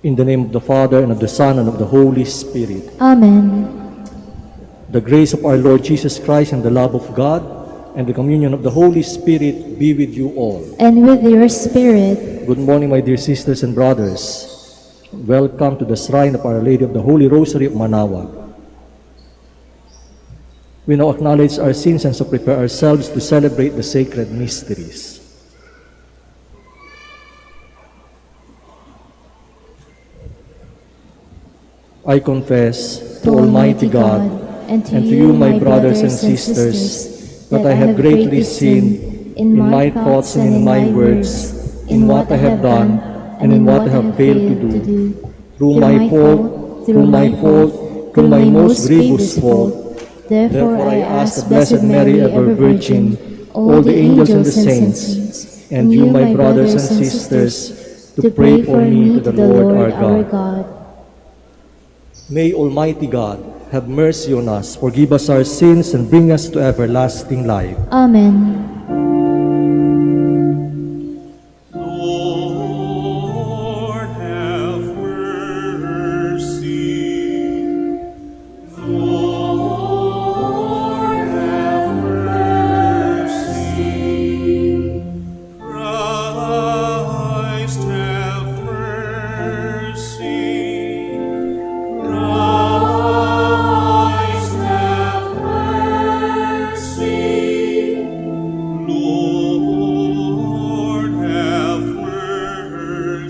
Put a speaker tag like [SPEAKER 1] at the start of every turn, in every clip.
[SPEAKER 1] In the name of the Father, and of the Son, and of the Holy Spirit.
[SPEAKER 2] Amen.
[SPEAKER 1] The grace of our Lord Jesus Christ, and the love of God, and the communion of the Holy Spirit be with you all.
[SPEAKER 2] And with your spirit.
[SPEAKER 1] Good morning, my dear sisters and brothers. Welcome to the shrine of Our Lady of the Holy Rosary of Manaoag. We now acknowledge our sins and so prepare ourselves to celebrate the sacred mysteries. I confess to Almighty God and to you, my brothers and sisters, that I have greatly sinned in my thoughts and in my words, in what I have done and in what I have failed to do. Through my fault, through my most grievous fault. Therefore I ask the Blessed Mary, ever Virgin, all the angels and the saints, and you, my brothers and sisters, to pray for me to the Lord our God. May Almighty God have mercy on us, forgive us our sins, and bring us to everlasting life.
[SPEAKER 2] Amen.
[SPEAKER 3] Lord, have mercy. Lord, have mercy. Christ, have mercy. Christ, have mercy. Lord, have mercy.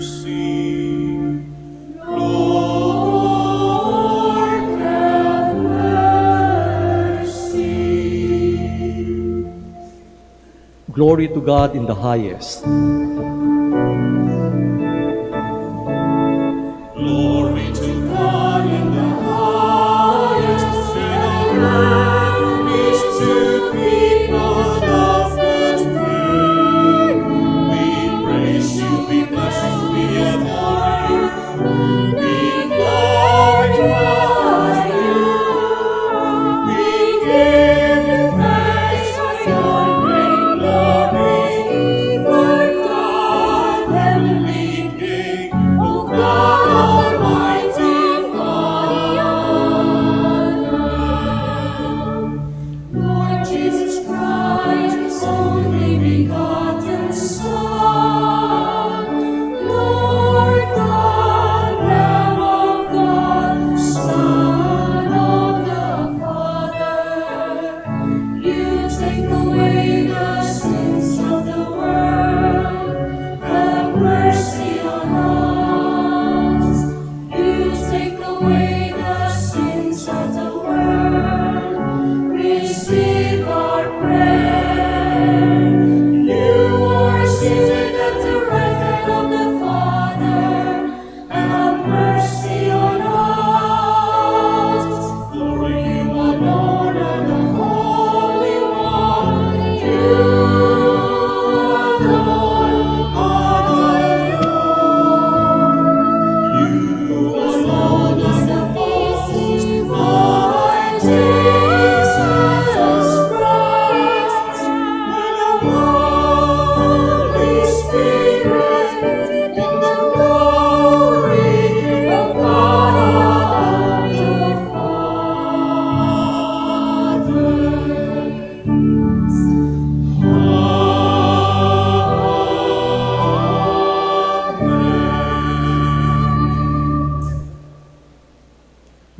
[SPEAKER 3] Lord, have mercy.
[SPEAKER 1] Glory to God in the highest.
[SPEAKER 3] Glory to God in the highest, and on earth peace to people of His name. We praise you, we bless you, we adore you, we glorify you. We give you thanks for your great glory, Lord God, heavenly King, O God Almighty Father. Lord Jesus Christ, only begotten Son, Lord God, Lamb of God, Son of the Father, you take away the sins of the world. Have mercy on us. You take away the sins of the world. Receive our prayer. You are seated at the right hand of the Father. Have mercy on us. For you alone are the Holy One. You alone are the Lord. You alone are the Most High Jesus Christ, with the Holy Spirit, in the glory of God the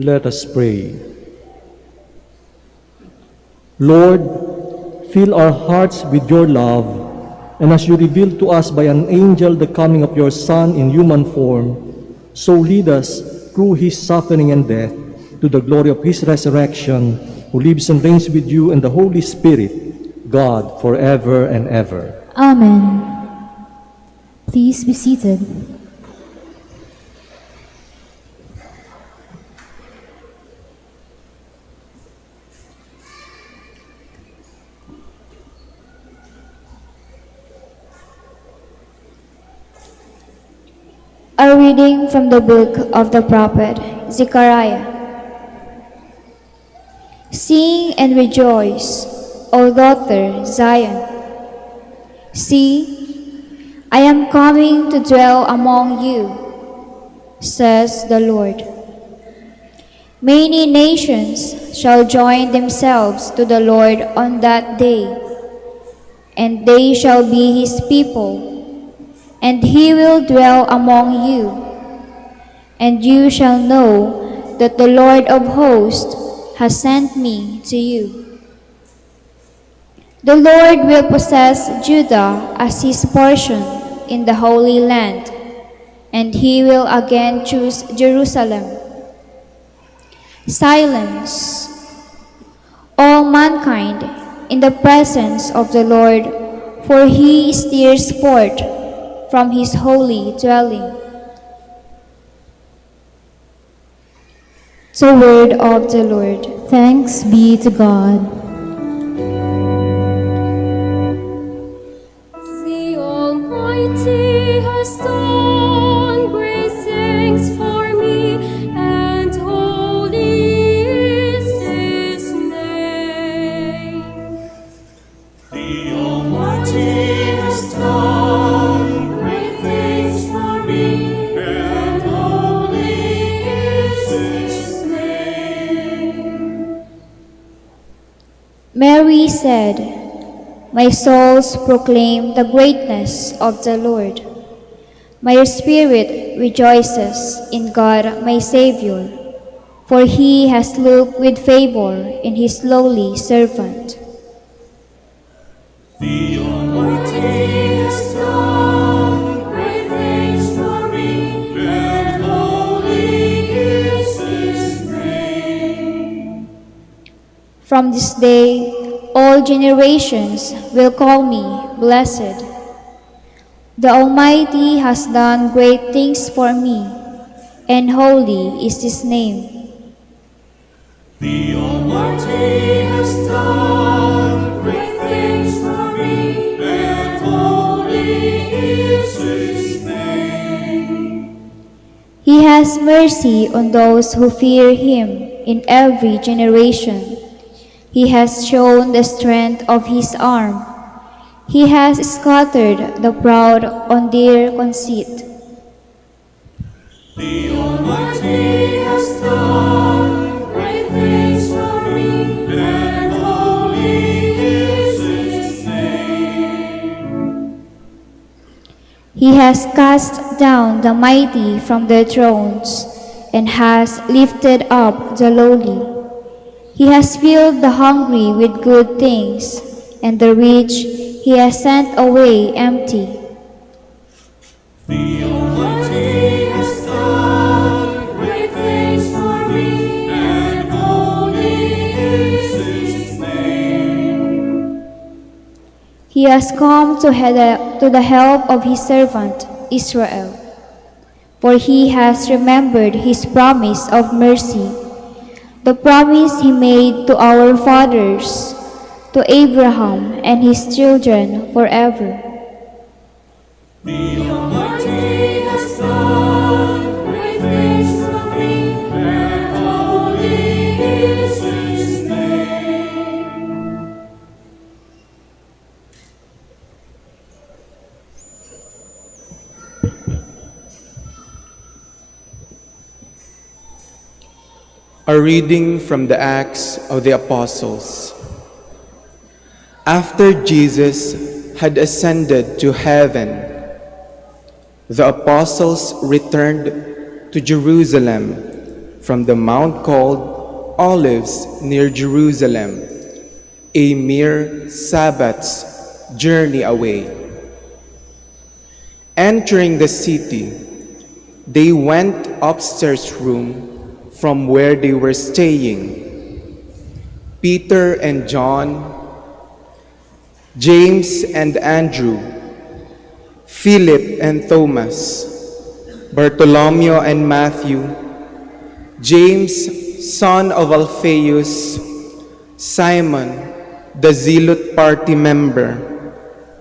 [SPEAKER 1] Let us pray. Lord, fill our hearts with your love, and as you revealed to us by an angel the coming of your Son in human form, so lead us through his suffering and death to the glory of his resurrection, who lives and reigns with you and the Holy Spirit, God, forever and ever.
[SPEAKER 2] Amen. Please be seated.
[SPEAKER 4] A reading from the book of the prophet Zechariah. Sing and rejoice, O daughter Zion. See, I am coming to dwell among you. says the Lord. Many nations shall join themselves to the Lord on that day, and they shall be his people, and he will dwell among you. And you shall know that the Lord of hosts has sent me to you. The Lord will possess Judah as his portion in the Holy Land, and he will again choose Jerusalem. Silence, all mankind, in the presence of the Lord, for he steers forth from his holy dwelling. The word of the Lord.
[SPEAKER 2] Thanks be to God.
[SPEAKER 3] The Almighty has done great things for me, and holy is his name. The Almighty has done great things for me, and holy is his name.
[SPEAKER 4] Mary said, "My soul's proclaim the greatness of the Lord. My spirit rejoices in God my Savior, for he has looked with favor in his lowly servant."
[SPEAKER 3] The Almighty has done great things for me, and holy is his name.
[SPEAKER 4] From this day, all generations will call me blessed. The Almighty has done great things for me, and holy is his name.
[SPEAKER 3] The Almighty has done great things for me, and holy is his name.
[SPEAKER 4] He has mercy on those who fear him in every generation. He has shown the strength of his arm. He has scattered the proud on their conceit.
[SPEAKER 3] The Almighty has done great things for me, and holy is his name.
[SPEAKER 4] He has cast down the mighty from their thrones and has lifted up the lowly. He has filled the hungry with good things, and the rich he has sent away empty.
[SPEAKER 3] The Almighty has done great things for me, and holy is his name.
[SPEAKER 4] He has come to the help of his servant Israel, for he has remembered his promise of mercy, the promise he made to our fathers, to Abraham and his children forever.
[SPEAKER 3] The Almighty has done great things for me, and holy is his name.
[SPEAKER 5] A reading from the Acts of the Apostles. After Jesus had ascended to heaven, the apostles returned to Jerusalem from the mount called Olives near Jerusalem, a mere Sabbath's journey away. Entering the city, they went upstairs room from where they were staying. Peter and John, James and Andrew, Philip and Thomas, Bartholomew and Matthew, James, son of Alphaeus, Simon, the Zealot party member,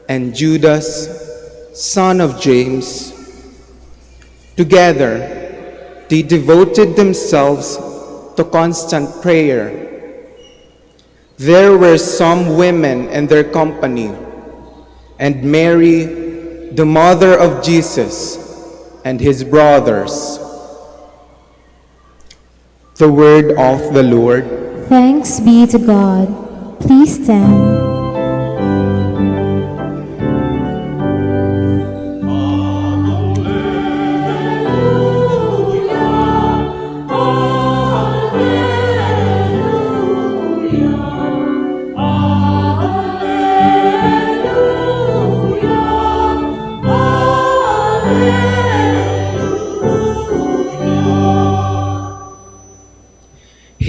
[SPEAKER 5] and Judas, son of James. Together, they devoted themselves to constant prayer. There were some women in their company, and Mary, the mother of Jesus, and his brothers, The word of the Lord.
[SPEAKER 2] Thanks be to God. Please stand.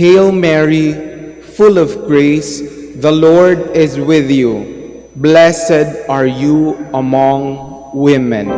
[SPEAKER 5] Hail Mary, full of grace, the Lord is with you. Blessed are you among women.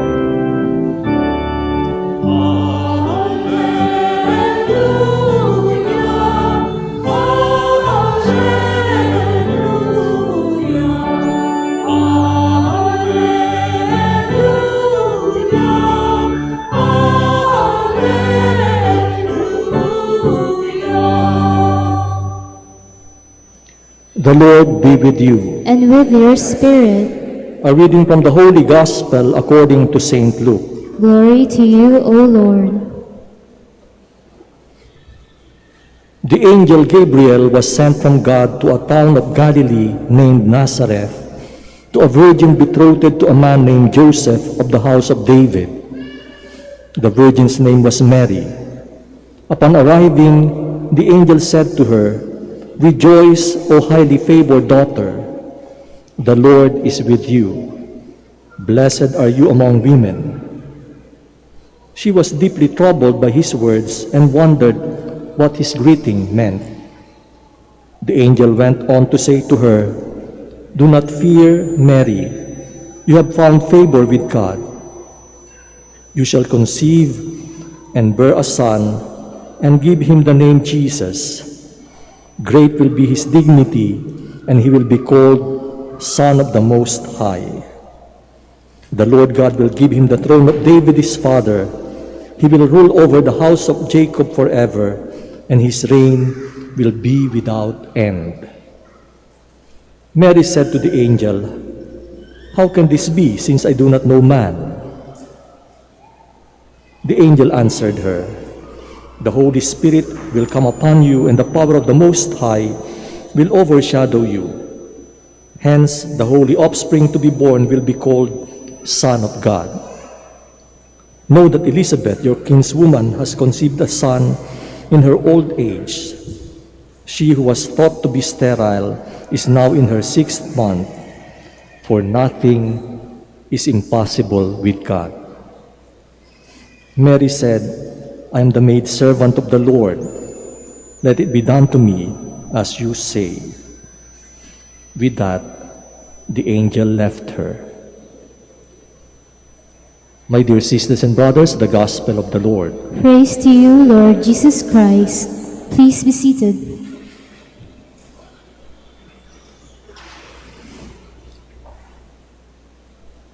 [SPEAKER 1] The Lord be with you.
[SPEAKER 2] And with your spirit.
[SPEAKER 1] A reading from the Holy Gospel according to St. Luke.
[SPEAKER 2] Glory to you, O Lord.
[SPEAKER 1] The angel Gabriel was sent from God to a town of Galilee named Nazareth, to a virgin betrothed to a man named Joseph of the house of David. The virgin's name was Mary. Upon arriving, the angel said to her, "Rejoice, O highly favored daughter. The Lord is with you. Blessed are you among women." She was deeply troubled by his words and wondered what his greeting meant. The angel went on to say to her, "Do not fear, Mary. You have found favor with God. You shall conceive and bear a son and give him the name Jesus. Great will be his dignity, and he will be called Son of the Most High. The Lord God will give him the throne of David his father. He will rule over the house of Jacob forever, and his reign will be without end." Mary said to the angel, "How can this be, since I do not know man?" The angel answered her, "The Holy Spirit will come upon you, and the power of the Most High will overshadow you. Hence, the holy offspring to be born will be called Son of God. Know that Elizabeth, your kinswoman, has conceived a son in her old age. She who was thought to be sterile is now in her 6th month, for nothing is impossible with God." Mary said, "I am the maidservant of the Lord. Let it be done to me as you say." With that, the angel left her. My dear sisters and brothers, the Gospel of the Lord.
[SPEAKER 2] Praise to you, Lord Jesus Christ. Please be seated.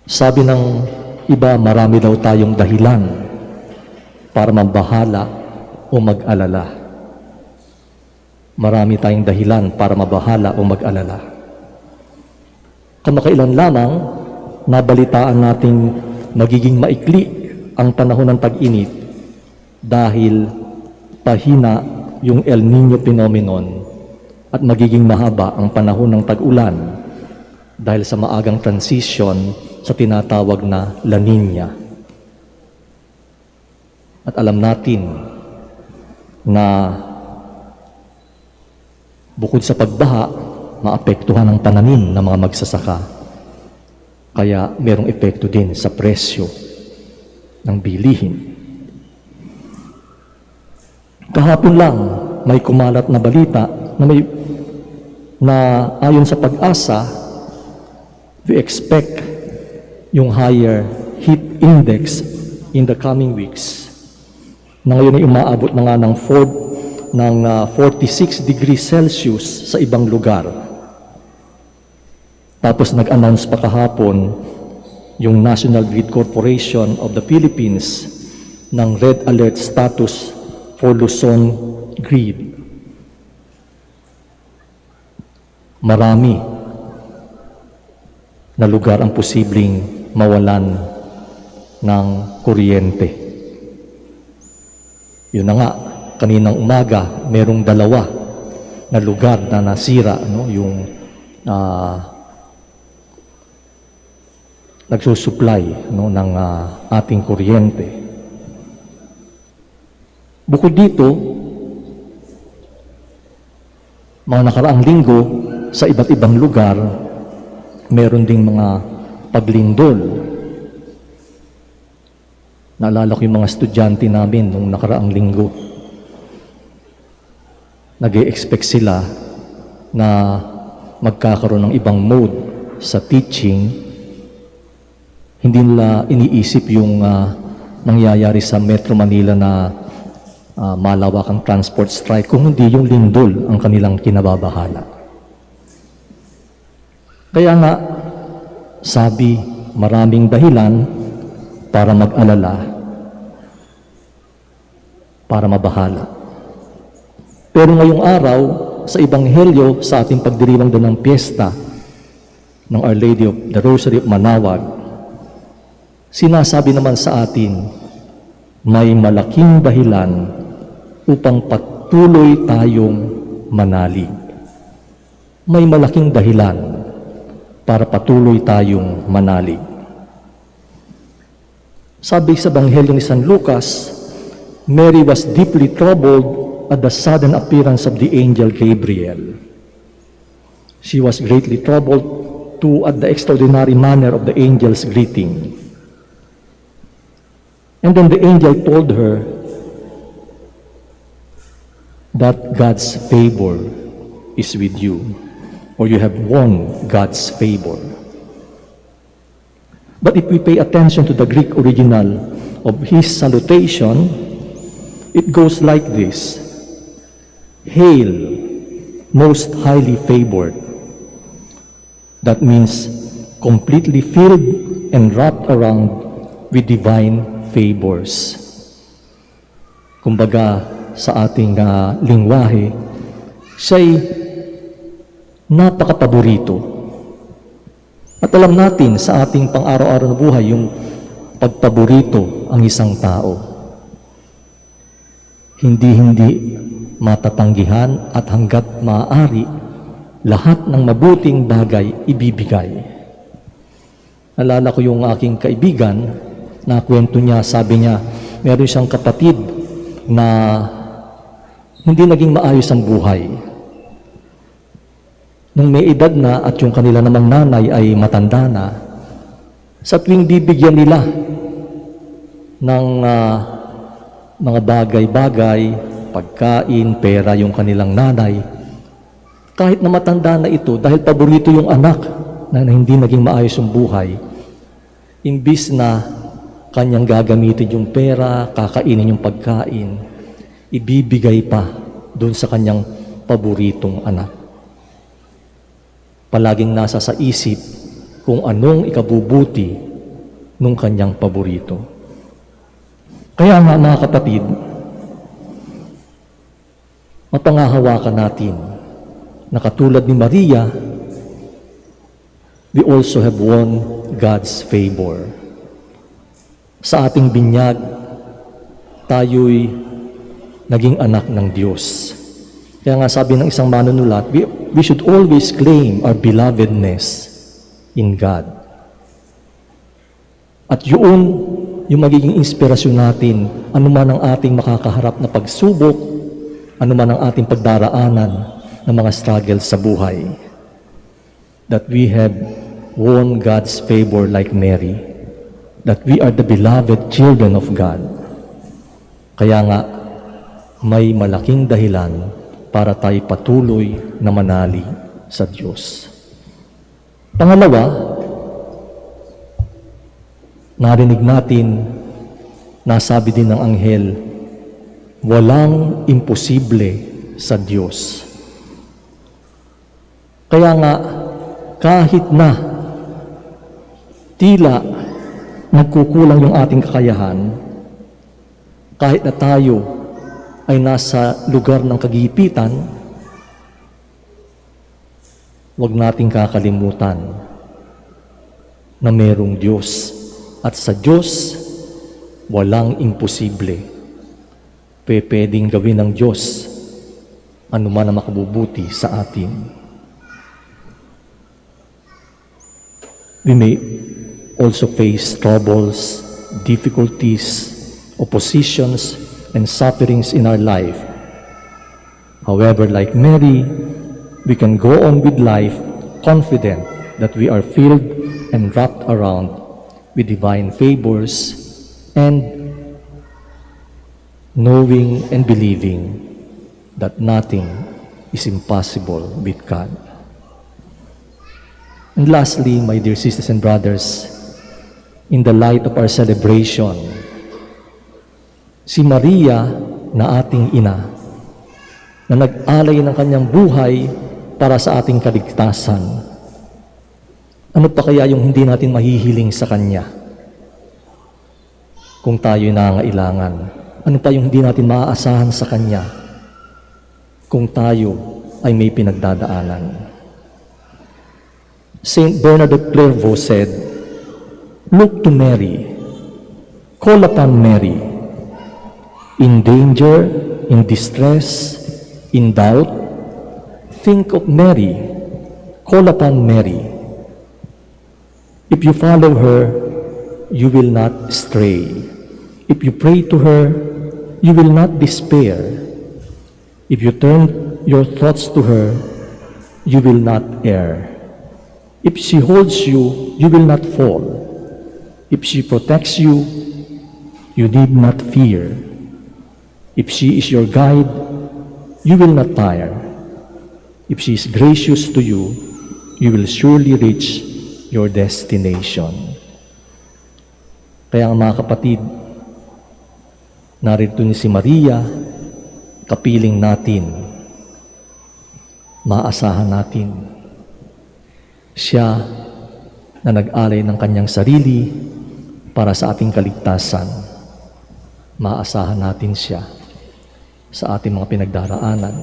[SPEAKER 1] Sabi ng iba, marami daw tayong dahilan para mabahala o mag-alala. Marami tayong dahilan para mabahala o mag-alala. Kamakailan lamang, nabalitaan nating magiging maikli ang panahon ng tag-init dahil pahina yung El Niño phenomenon at magiging mahaba ang panahon ng tag-ulan dahil sa maagang transition sa tinatawag na La Niña. At alam natin na bukod sa pagbaha, maapektuhan ang pananim ng mga magsasaka. Kaya merong epekto din sa presyo ng bilihin. Kahapon lang may kumalat na balita na ayon sa Pag-asa, we expect yung higher heat index in the coming weeks. Na ngayon ay umaabot na nga ng 46 degrees Celsius sa ibang lugar. Tapos nag-announce pa kahapon yung National Grid Corporation of the Philippines ng red alert status for Luzon Grid. Marami na lugar ang posibleng mawalan ng kuryente. Yun na nga, kaninang umaga, merong dalawa na lugar na nasira, no? Yung nagsusupply, no, ng ating kuryente. Bukod dito, mga nakaraang linggo, sa iba't ibang lugar, meron ding mga paglindol. Naalala ko yung mga estudyante namin nung nakaraang linggo. Nag-e-expect sila na magkakaroon ng ibang mode sa teaching. Hindi nila iniisip yung nangyayari sa Metro Manila na malawakang transport strike, kung hindi yung lindol ang kanilang kinababahala. Kaya nga, sabi, maraming dahilan para mag-alala, para mabahala. Pero ngayong araw, sa Ebanghelyo, sa ating pagdiriwang doon ng piyesta ng Our Lady of the Rosary of Manaoag, sinasabi naman sa atin, may malaking dahilan upang patuloy tayong manalig. May malaking dahilan para patuloy tayong manalig. Sabi sa Ebanghelyo ni San Lucas, Mary was deeply troubled at the sudden appearance of the angel Gabriel. She was greatly troubled too at the extraordinary manner of the angel's greeting. And then the angel told her that God's favor is with you, or you have won God's favor. But if we pay attention to the Greek original of his salutation, it goes like this: Hail, most highly favored. That means completely filled and wrapped around with divine favors. Kumbaga, sa ating lingwahe, siya'y napakapaborito. At alam natin sa ating pang-araw-araw na buhay, yung pagpaborito ang isang tao. Hindi matatanggihan at hanggat maaari, lahat ng mabuting bagay ibibigay. Alala ko yung aking kaibigan, na kwento niya, sabi niya, meron siyang kapatid na hindi naging maayos ang buhay. Nung may edad na at yung kanila namang nanay ay matanda na, sa tuwing bibigyan nila ng mga bagay-bagay, pagkain, pera yung kanilang nanay, kahit na matanda na ito, dahil paborito yung anak na hindi naging maayos yung buhay, imbis na kanyang gagamitin yung pera, kakainin yung pagkain, ibibigay pa doon sa kanyang paboritong anak. Palaging nasa sa isip kung anong ikabubuti nung kanyang paborito. Kaya nga mga kapatid, mapangahawakan natin na katulad ni Maria, we also have won God's favor. Sa ating binyag, tayo'y naging anak ng Diyos. Kaya nga sabi ng isang manunulat, we should always claim our belovedness in God. At yun, yung magiging inspirasyon natin, anuman ang ating makakaharap na pagsubok, anuman ang ating pagdaraanan ng mga struggles sa buhay. That we have won God's favor like Mary. That we are the beloved children of God. Kaya nga, may malaking dahilan para tayo patuloy na manali sa Diyos. Pangalawa, narinig natin, nasabi din ng anghel, walang imposible sa Diyos. Kaya nga, kahit na tila nagkukulang yung ating kakayahan, kahit na tayo ay nasa lugar ng kagipitan, huwag nating kakalimutan na merong Diyos. At sa Diyos, walang imposible. pwedeng gawin ng Diyos anuman ang makabubuti sa atin. We may also face troubles, difficulties, oppositions, and sufferings in our life. However, like Mary, we can go on with life confident that we are filled and wrapped around with divine favors and knowing and believing that nothing is impossible with God. And lastly, my dear sisters and brothers, in the light of our celebration, si Maria na ating ina, na nag-alay ng kanyang buhay para sa ating kaligtasan, ano pa kaya yung hindi natin mahihiling sa Kanya? Kung tayo'y nangangailangan, ano pa yung hindi natin maaasahan sa Kanya? Kung tayo ay may pinagdadaanan. Saint Bernard of Clairvaux said, "Look to Mary, call upon Mary. In danger, in distress, in doubt, think of Mary, call upon Mary. If you follow her, you will not stray. If you pray to her, you will not despair. If you turn your thoughts to her, you will not err. If she holds you, you will not fall. If she protects you, you need not fear. If she is your guide, you will not tire. If she is gracious to you, you will surely reach your destination." Kaya mga kapatid, narito ni si Maria, kapiling natin, maasahan natin. Siya na nag-alay ng kanyang sarili para sa ating kaligtasan. Maasahan natin siya sa ating mga pinagdaraanan,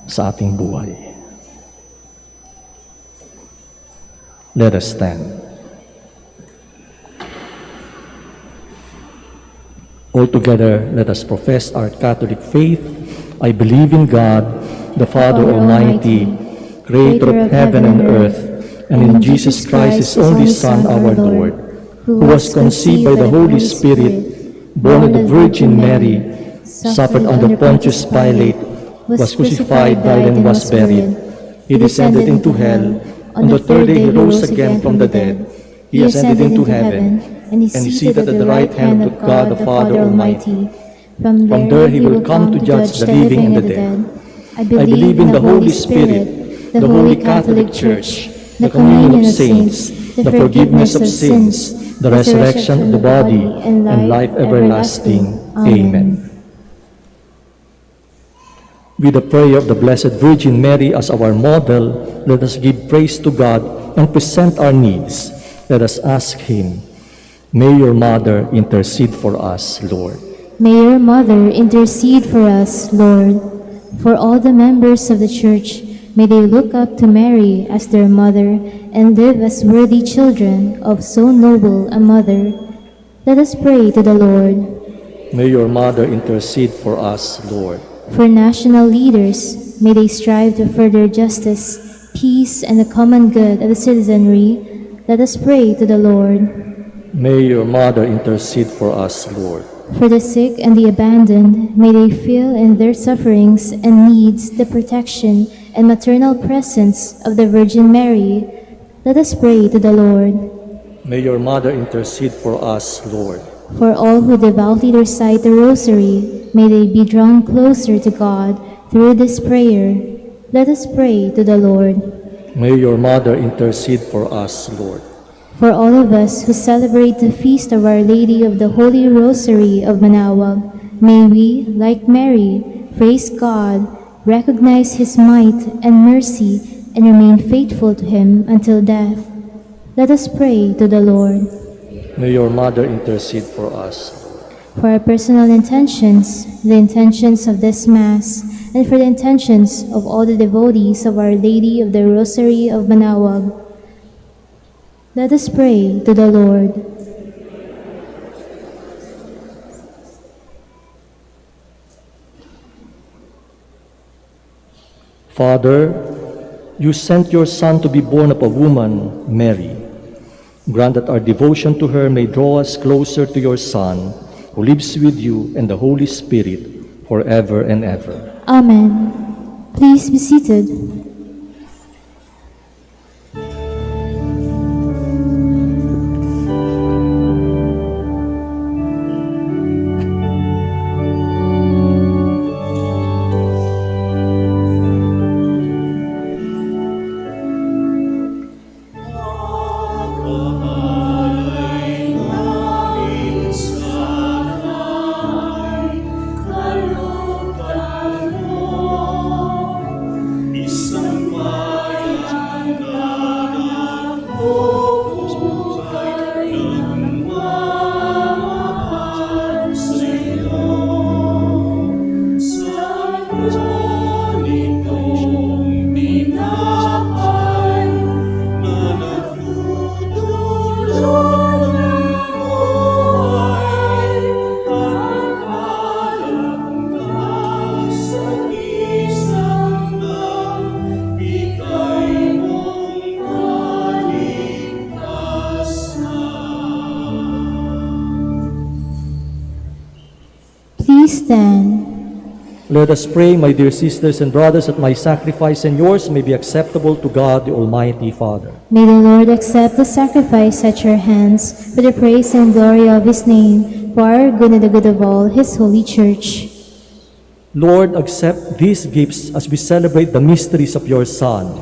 [SPEAKER 1] sa ating buhay. Let us stand. All together, let us profess our Catholic faith. I believe in God, the Father Almighty, creator of heaven and earth, and in Jesus Christ, his only Son, our Lord, who was conceived by the Holy Spirit, born of the Virgin Mary, suffered under Pontius Pilate, was crucified, died, and was buried. He descended into hell. On the third day he rose again from the dead. He ascended into heaven, and is seated at the right hand of God the Father Almighty. From there he will come to judge the living and the dead. I believe in the Holy Spirit, the Holy Catholic Church, the communion of saints, the forgiveness of sins, the resurrection of the body, and life everlasting. Amen. With the prayer of the Blessed Virgin Mary as our model, let us give praise to God and present our needs. Let us ask Him. May your Mother intercede for us, Lord.
[SPEAKER 2] May your Mother intercede for us, Lord. For all the members of the Church, may they look up to Mary as their mother and live as worthy children of so noble a mother. Let us pray to the Lord.
[SPEAKER 1] May your Mother intercede for us, Lord.
[SPEAKER 2] For national leaders, may they strive to further justice, peace, and the common good of the citizenry. Let us pray to the Lord.
[SPEAKER 1] May your Mother intercede for us, Lord.
[SPEAKER 2] For the sick and the abandoned, may they feel in their sufferings and needs the protection and maternal presence of the Virgin Mary. Let us pray to the Lord.
[SPEAKER 1] May your Mother intercede for us, Lord.
[SPEAKER 2] For all who devoutly recite the Rosary, may they be drawn closer to God through this prayer. Let us pray to the Lord.
[SPEAKER 1] May your Mother intercede for us, Lord.
[SPEAKER 2] For all of us who celebrate the feast of Our Lady of the Holy Rosary of Manaoag, may we, like Mary, praise God, recognize His might and mercy, and remain faithful to Him until death. Let us pray to the Lord.
[SPEAKER 1] May your Mother intercede for us.
[SPEAKER 2] For our personal intentions, the intentions of this Mass, and for the intentions of all the devotees of Our Lady of the Rosary of Manaoag, let us pray to the Lord.
[SPEAKER 1] Father, you sent your Son to be born of a woman, Mary. Grant that our devotion to her may draw us closer to your Son, who lives with you and the Holy Spirit forever and ever.
[SPEAKER 2] Amen. Please be seated. Please stand.
[SPEAKER 1] Let us pray, my dear sisters and brothers, that my sacrifice and yours may be acceptable to God, the Almighty Father.
[SPEAKER 2] May the Lord accept the sacrifice at your hands for the praise and glory of his name, for our good and the good of all his holy church.
[SPEAKER 1] Lord, accept these gifts as we celebrate the mysteries of your Son.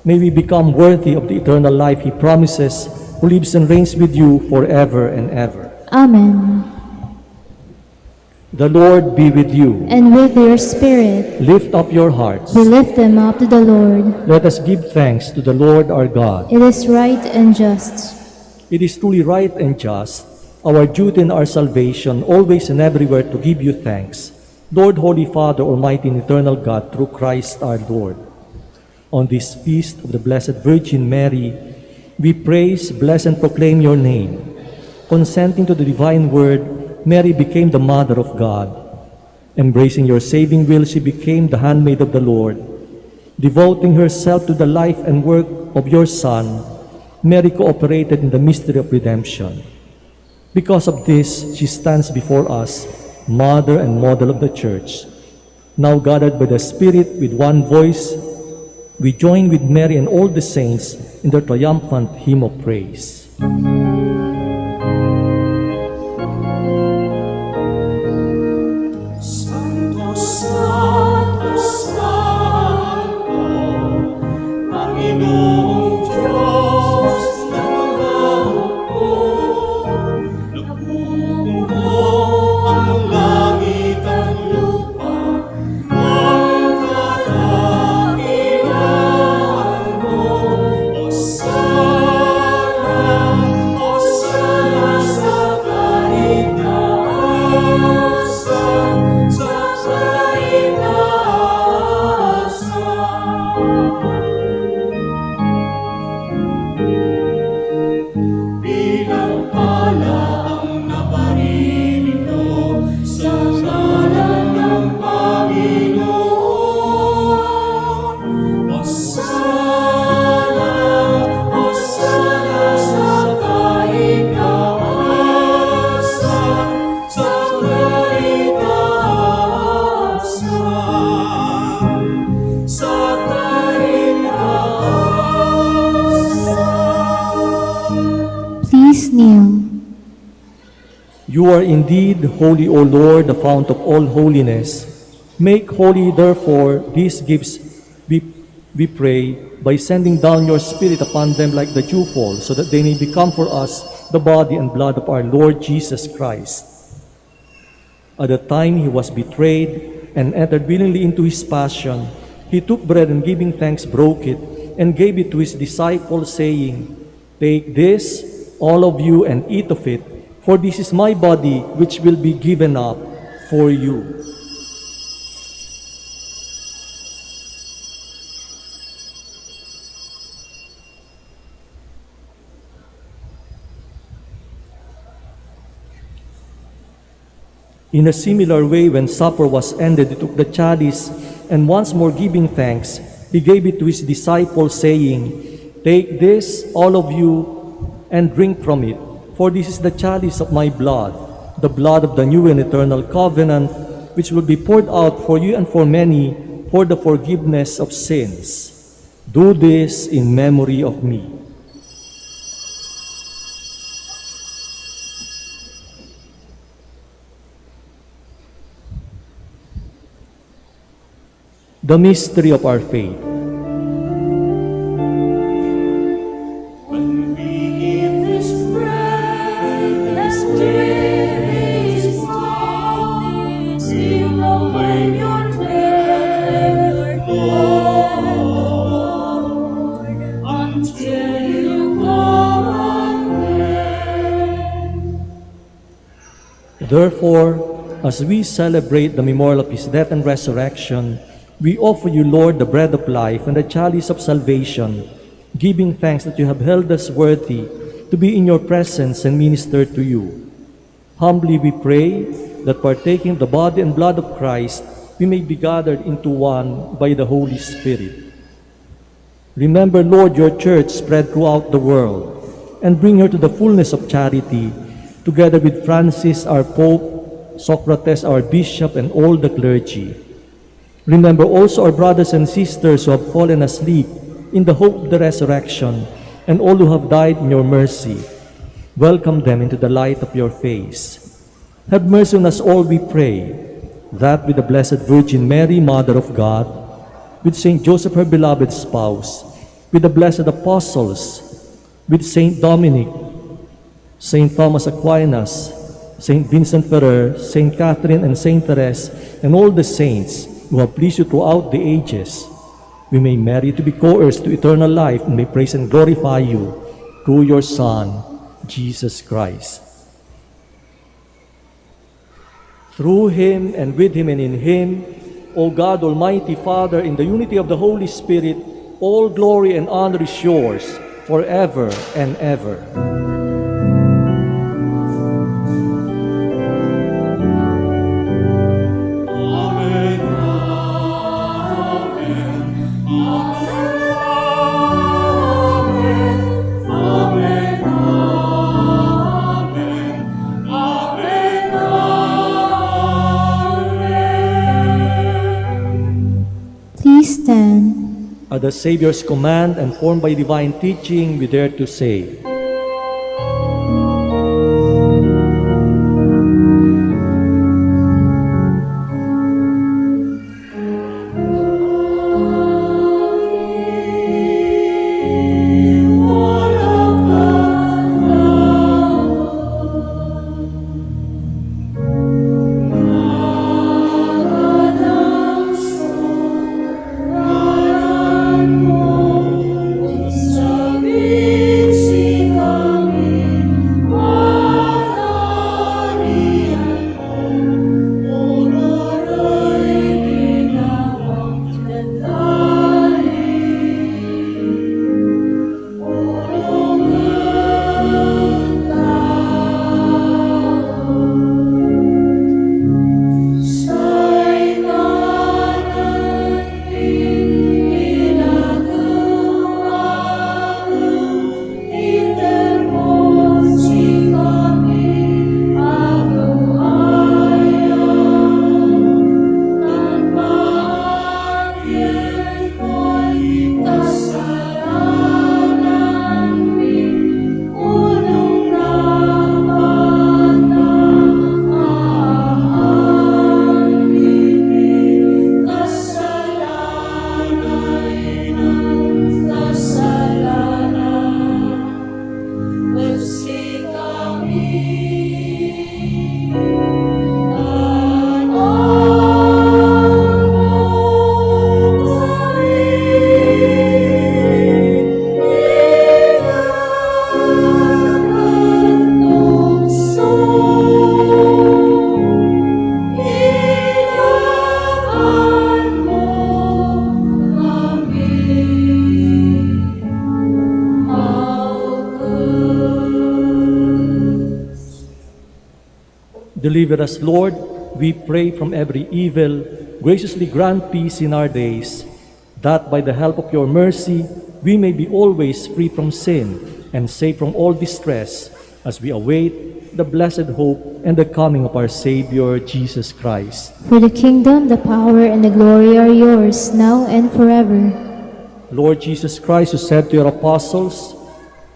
[SPEAKER 1] May we become worthy of the eternal life he promises, who lives and reigns with you forever and ever.
[SPEAKER 2] Amen.
[SPEAKER 1] The Lord be with you.
[SPEAKER 2] And with your spirit,
[SPEAKER 1] Lift up your hearts.
[SPEAKER 2] we lift them up to the Lord.
[SPEAKER 1] Let us give thanks to the Lord our God.
[SPEAKER 2] It is right and just.
[SPEAKER 1] It is truly right and just, our duty and our salvation, always and everywhere to give you thanks, Lord, Holy Father, Almighty and eternal God, through Christ our Lord. On this feast of the Blessed Virgin Mary, we praise, bless, and proclaim your name. Consenting to the divine word, Mary became the Mother of God. Embracing your saving will, she became the handmaid of the Lord. Devoting herself to the life and work of your Son, Mary cooperated in the mystery of redemption. Because of this, she stands before us, Mother and Model of the Church. Now gathered by the Spirit with one voice, we join with Mary and all the saints in their triumphant hymn of praise.
[SPEAKER 3] Santo, Santo, Santo, Panginoong Diyos ng lahat, napupuno ang langit at lupa, ang kadakilaan mo. Hosanna, Hosanna sa kaitaasan, sa kaitaasan. Bilang pala ang naparirito sa ngalan ng Panginoon. Hosanna, Hosanna sa kaitaasan, sa kaitaasan, sa kaitaasan.
[SPEAKER 2] Please kneel.
[SPEAKER 1] You are indeed holy, O Lord, the fount of all holiness. Make holy, therefore, these gifts, we pray, by sending down your Spirit upon them like the dewfall, so that they may become for us the body and blood of our Lord Jesus Christ. At the time he was betrayed and entered willingly into his passion, he took bread and giving thanks broke it and gave it to his disciples, saying, "Take this, all of you, and eat of it, for this is my body which will be given up for you." In a similar way, when supper was ended, he took the chalice, and once more giving thanks, he gave it to his disciples, saying, "Take this, all of you, and drink from it, for this is the chalice of my blood, the blood of the new and eternal covenant, which will be poured out for you and for many for the forgiveness of sins. Do this in memory of me." The mystery of our faith.
[SPEAKER 3] When we eat this bread and drink this cup, we proclaim your death, Lord, until you come again.
[SPEAKER 1] Therefore, as we celebrate the memorial of his death and resurrection, we offer you, Lord, the bread of life and the chalice of salvation, giving thanks that you have held us worthy to be in your presence and minister to you. Humbly we pray that partaking the body and blood of Christ, we may be gathered into one by the Holy Spirit. Remember, Lord, your church spread throughout the world, and bring her to the fullness of charity, together with Francis, our Pope, Socrates, our Bishop, and all the clergy. Remember also our brothers and sisters who have fallen asleep in the hope of the resurrection, and all who have died in your mercy. Welcome them into the light of your face. Have mercy on us all, we pray, that with the Blessed Virgin Mary, Mother of God, with Saint Joseph, her beloved spouse, with the blessed apostles, with Saint Dominic, Saint Thomas Aquinas, Saint Vincent Ferrer, Saint Catherine, and Saint Therese, and all the saints who have pleased you throughout the ages, we may merit to be co-heirs to eternal life and may praise and glorify you through your Son, Jesus Christ. Through him, and with him, and in him, O God, Almighty Father, in the unity of the Holy Spirit, all glory and honor is yours forever and ever.
[SPEAKER 2] Please stand.
[SPEAKER 1] At the Savior's command and formed by divine teaching, we dare to say, Deliver us, Lord, we pray from every evil, graciously grant peace in our days, that by the help of your mercy we may be always free from sin and safe from all distress, as we await the blessed hope and the coming of our Savior, Jesus Christ.
[SPEAKER 2] For the kingdom, the power, and the glory are yours, now and forever.
[SPEAKER 1] Lord Jesus Christ, who said to your apostles,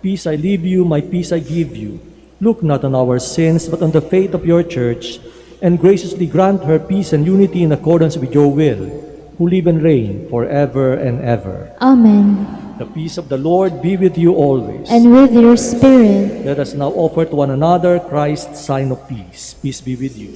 [SPEAKER 1] "Peace I leave you, my peace I give you," look not on our sins, but on the faith of your church, and graciously grant her peace and unity in accordance with your will, who live and reign forever and ever.
[SPEAKER 2] Amen.
[SPEAKER 1] The peace of the Lord be with you always.
[SPEAKER 2] And with your spirit.
[SPEAKER 1] Let us now offer to one another Christ's sign of peace. Peace be with you.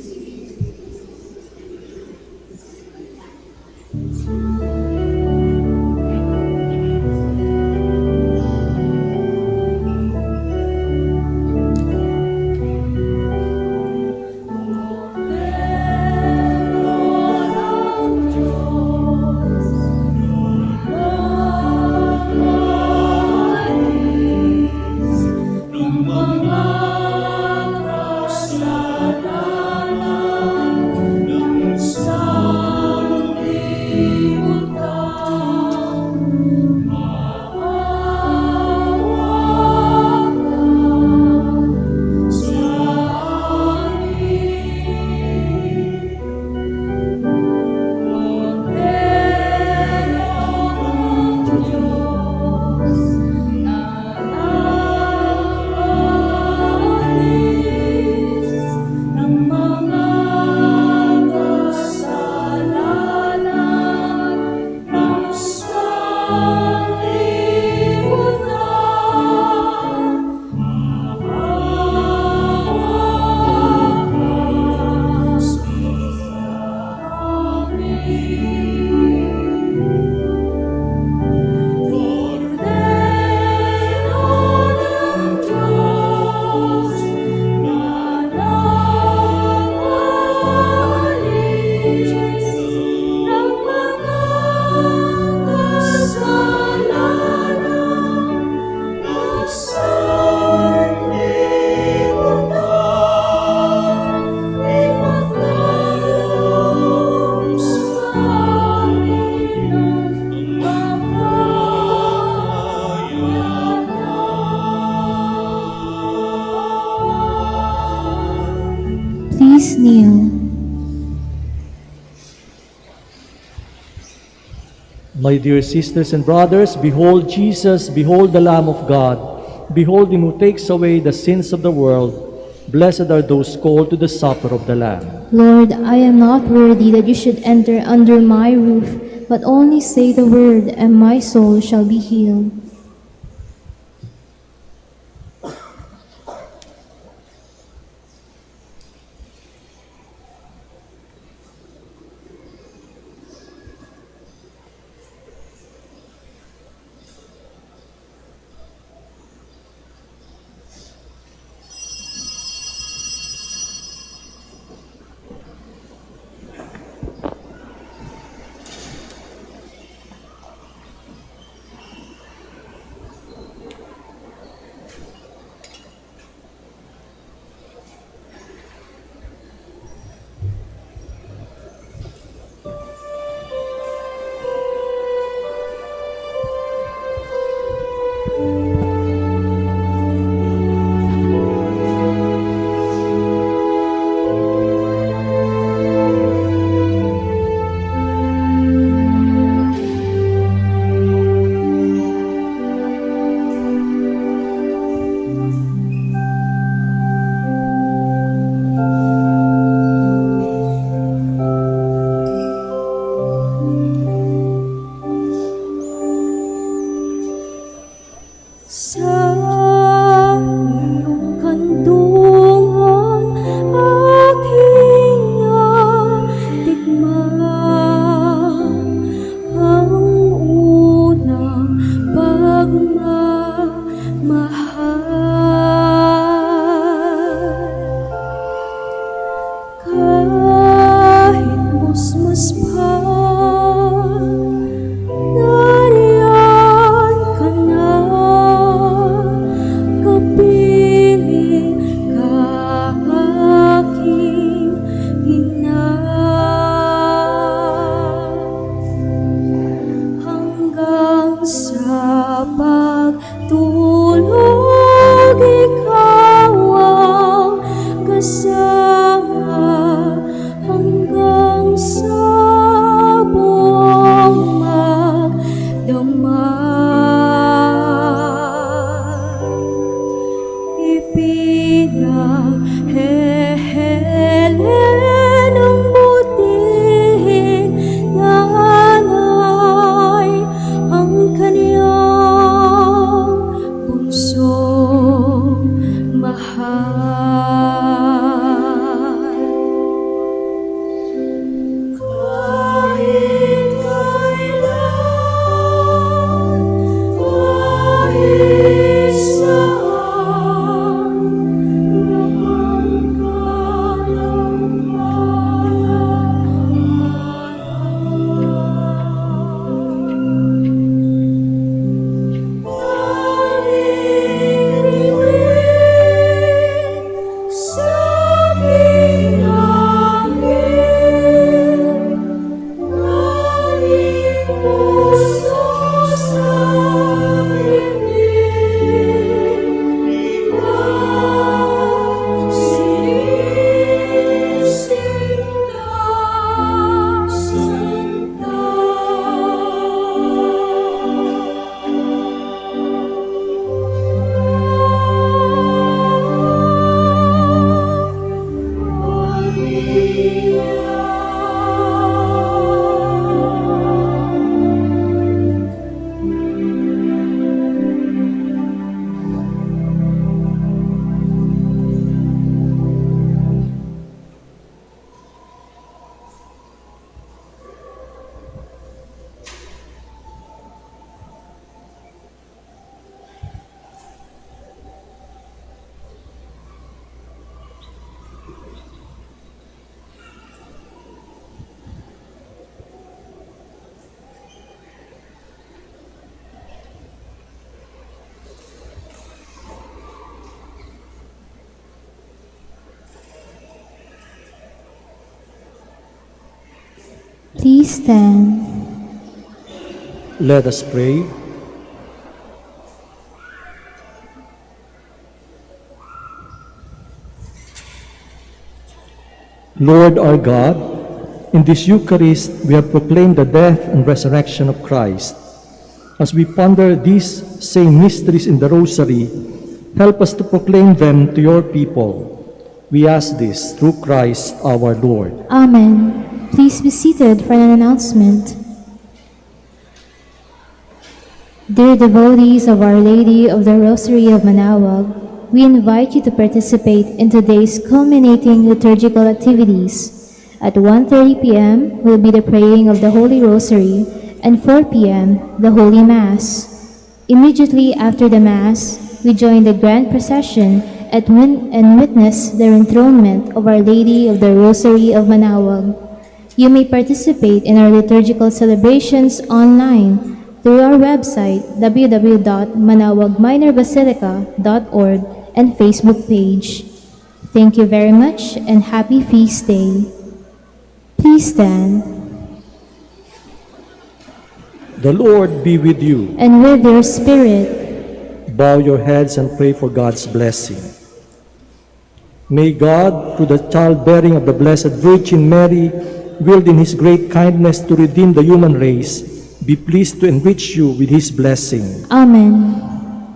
[SPEAKER 2] Please kneel.
[SPEAKER 1] My dear sisters and brothers, behold Jesus, behold the Lamb of God, behold him who takes away the sins of the world. Blessed are those called to the supper of the Lamb.
[SPEAKER 2] Lord, I am not worthy that you should enter under my roof, but only say the word, and my soul shall be healed. Please stand.
[SPEAKER 1] Let us pray. Lord our God, in this Eucharist we have proclaimed the death and resurrection of Christ. As we ponder these same mysteries in the Rosary, help us to proclaim them to your people. We ask this through Christ our Lord.
[SPEAKER 2] Amen. Please be seated for an announcement. Dear devotees of Our Lady of the Rosary of Manaoag, we invite you to participate in today's culminating liturgical activities. At 1:30 p.m. will be the praying of the Holy Rosary, and 4 p.m. the Holy Mass. Immediately after the Mass, we join the grand procession and witness the enthronement of Our Lady of the Rosary of Manaoag. You may participate in our liturgical celebrations online through our website www.manaoagminorbasilica.org and Facebook page. Thank you very much and happy feast day. Please stand.
[SPEAKER 1] The Lord be with you.
[SPEAKER 2] And with your spirit.
[SPEAKER 1] Bow your heads and pray for God's blessing. May God, through the childbearing of the Blessed Virgin Mary, willed in His great kindness to redeem the human race, be pleased to enrich you with His blessing.
[SPEAKER 2] Amen.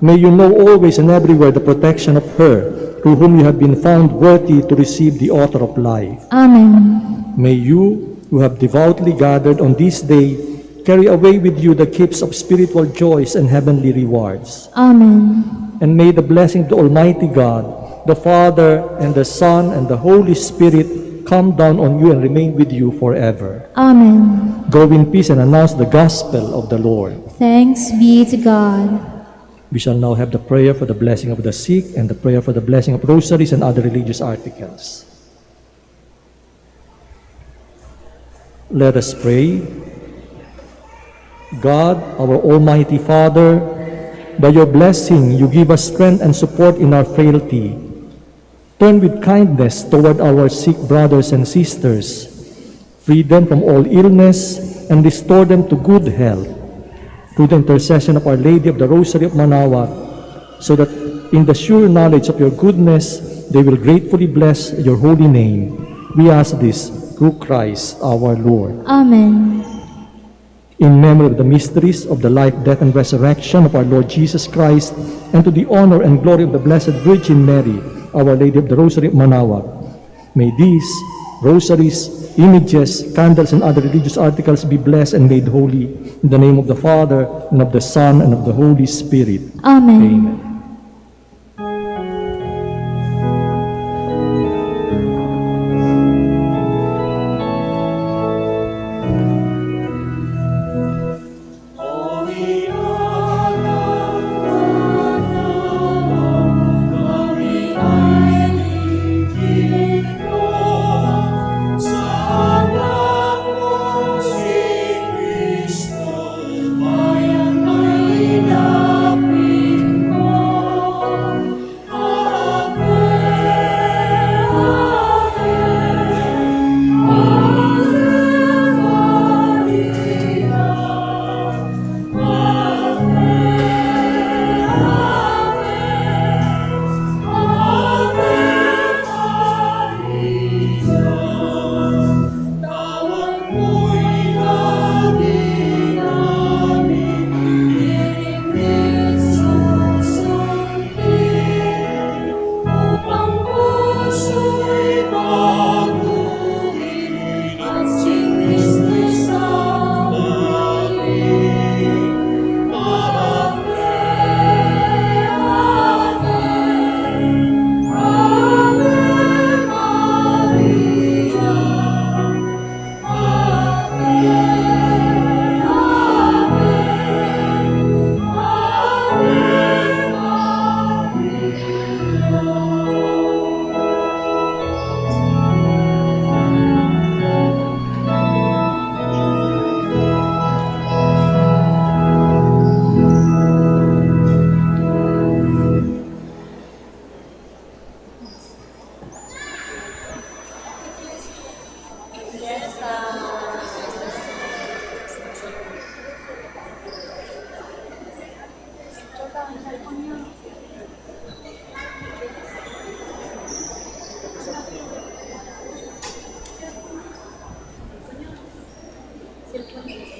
[SPEAKER 1] May you know always and everywhere the protection of her, through whom you have been found worthy to receive the author of life.
[SPEAKER 2] Amen.
[SPEAKER 1] May you, who have devoutly gathered on this day, carry away with you the gifts of spiritual joys and heavenly rewards.
[SPEAKER 2] Amen.
[SPEAKER 1] And may the blessing of the Almighty God, the Father, and the Son, and the Holy Spirit come down on you and remain with you forever.
[SPEAKER 2] Amen.
[SPEAKER 1] Go in peace and announce the gospel of the Lord.
[SPEAKER 2] Thanks be to God.
[SPEAKER 1] We shall now have the prayer for the blessing of the sick and the prayer for the blessing of rosaries and other religious articles. Let us pray. God, our Almighty Father, by your blessing you give us strength and support in our frailty. Turn with kindness toward our sick brothers and sisters. Free them from all illness and restore them to good health. Through the intercession of Our Lady of the Rosary of Manaoag, so that in the sure knowledge of your goodness, they will gratefully bless your holy name. We ask this through Christ our Lord.
[SPEAKER 2] Amen.
[SPEAKER 1] In memory of the mysteries of the life, death, and resurrection of our Lord Jesus Christ, and to the honor and glory of the Blessed Virgin Mary, Our Lady of the Rosary of Manaoag, may these rosaries, images, candles, and other religious articles be blessed and made holy in the name of the Father, and of the Son, and of the Holy Spirit.
[SPEAKER 2] Amen.
[SPEAKER 1] Amen.
[SPEAKER 3] Cristo, April 28.